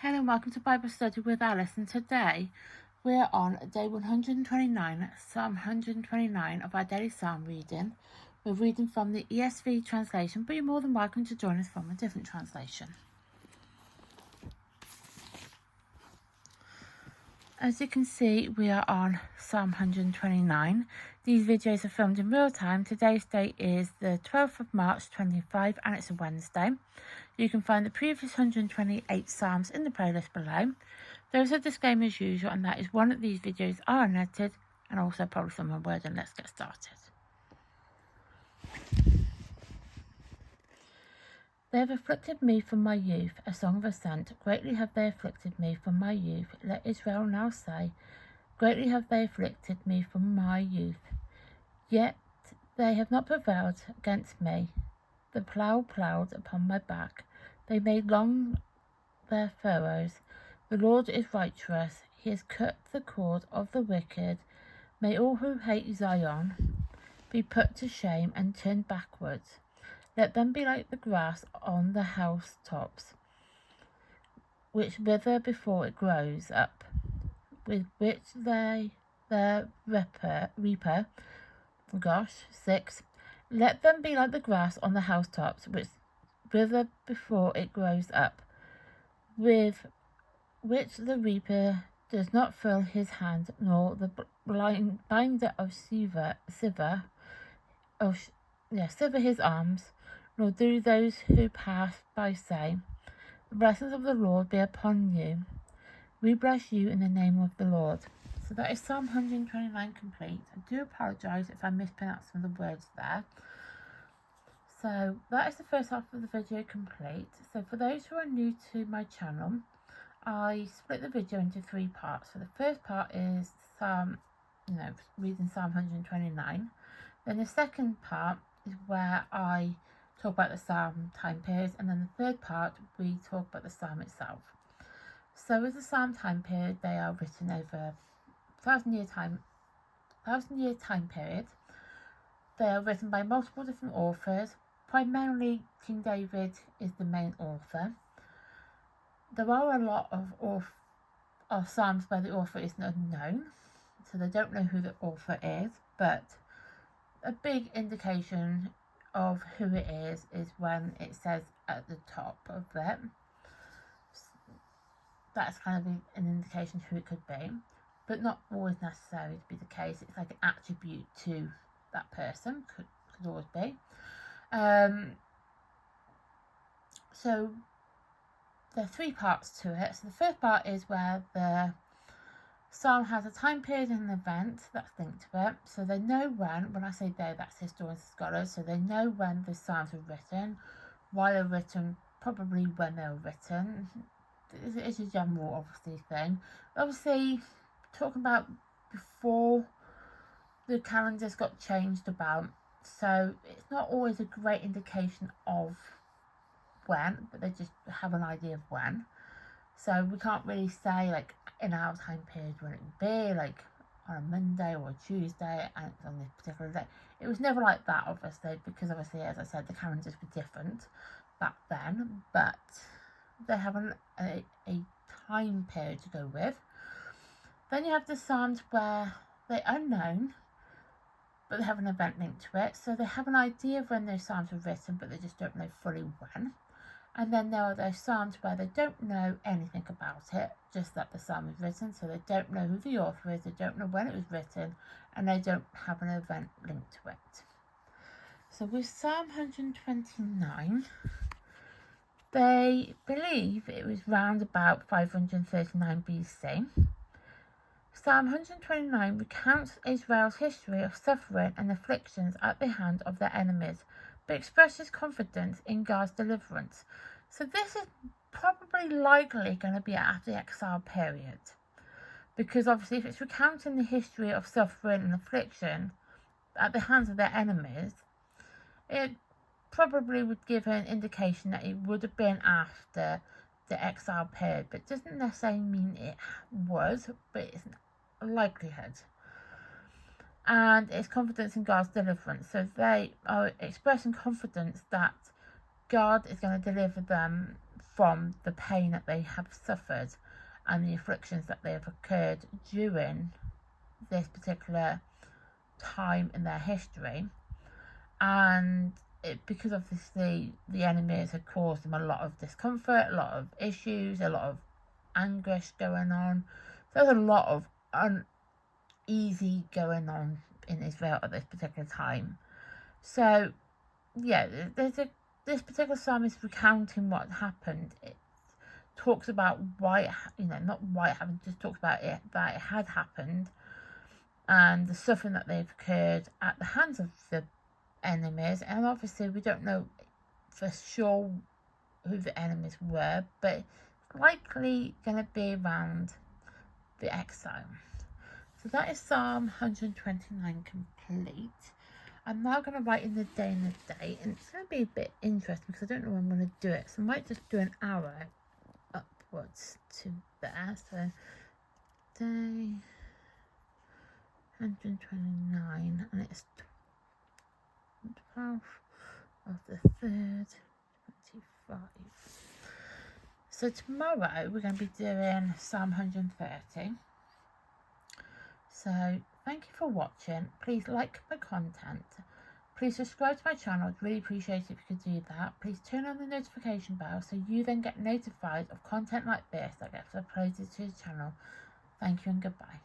Hello and welcome to Bible Study with Alice, and today we're on day 129, Psalm 129 of our daily psalm reading. We're reading from the ESV translation, but you're more than welcome to join us from a different translation. As you can see, we are on Psalm 129. These videos are filmed in real time. Today's date is the 12th of March 25 and it's a Wednesday. You can find the previous 128 Psalms in the playlist below. There's a disclaimer as usual, and that is one of these videos are unedited and also probably some are word, and let's get started. They have afflicted me from my youth, a song of ascent. Greatly have they afflicted me from my youth. Let Israel now say, greatly have they afflicted me from my youth. Yet they have not prevailed against me. The plough ploughed upon my back. They made long their furrows. The Lord is righteous. He has cut the cord of the wicked. May all who hate Zion be put to shame and turned backwards. Let them be like the grass on the housetops, which wither before it grows up, with which their reaper. 6. Let them be like the grass on the housetops, which wither before it grows up, with which the reaper does not fill his hand, nor the binder of siver his arms, nor do those who pass by say, the blessings of the Lord be upon you. We bless you in the name of the Lord. So that is Psalm 129 complete. I do apologise if I mispronounce some of the words there. So that is the first half of the video complete. So for those who are new to my channel, I split the video into 3 parts. So the first part is reading Psalm 129. Then the second part is where I talk about the psalm time periods, and then the third part we talk about the psalm itself. So with the psalm time period, they are written over 1,000-year time period. They are written by multiple different authors. Primarily King David is the main author. There are a lot of psalms where the author is unknown, so they don't know who the author is, but a big indication of who it is when it says at the top of it. That's kind of an indication who it could be, but not always necessary to be the case. It's like an attribute to that person, could always be. So there are 3 parts to it. So the first part is where the psalm has a time period and an event that's linked to it. So they know when I say they, that's historians and scholars, so they know when the psalms were written, why they're written, probably when they were written. It's a general, obviously, thing. Obviously, talking about before the calendars got changed about, so it's not always a great indication of when, but they just have an idea of when. So we can't really say, like, in our time period when it would be, like on a Monday or a Tuesday, and it's on this particular day. It was never like that, obviously, because obviously, as I said, the calendars were different back then, but they have a time period to go with. Then you have the psalms where they're unknown, but they have an event linked to it, so they have an idea of when those psalms were written, but they just don't know fully when. And then there are those psalms where they don't know anything about it, just that the psalm was written, so they don't know who the author is, they don't know when it was written, and they don't have an event linked to it. So with Psalm 129, they believe it was round about 539 BC. Psalm 129 recounts Israel's history of suffering and afflictions at the hand of their enemies, but expresses confidence in God's deliverance. So this is probably likely going to be after the exile period, because obviously if it's recounting the history of suffering and affliction at the hands of their enemies, it probably would give an indication that it would have been after the exile period, but it doesn't necessarily mean it was, but it's a likelihood. And it's confidence in God's deliverance. So they are expressing confidence that God is going to deliver them from the pain that they have suffered and the afflictions that they have occurred during this particular time in their history. And because obviously the enemies had caused them a lot of discomfort, a lot of issues, a lot of anguish going on. There's a lot of uneasy going on in Israel at this particular time. So yeah, this particular psalm is recounting what happened. It talks about why not why it happened, just talks about it, that it had happened, and the suffering that they've occurred at the hands of the enemies. And obviously we don't know for sure who the enemies were, but it's likely going to be around the exile. So that is Psalm 129 complete. I'm now going to write in the day and the date, and it's going to be a bit interesting because I don't know when I'm going to do it, so I might just do an arrow upwards to there. So day 129, and it's 12th of the 3rd, 25. So tomorrow we're going to be doing Psalm 130. So thank you for watching. Please like my content. Please subscribe to my channel. I'd really appreciate it if you could do that. Please turn on the notification bell so you then get notified of content like this that gets uploaded to the channel. Thank you and goodbye.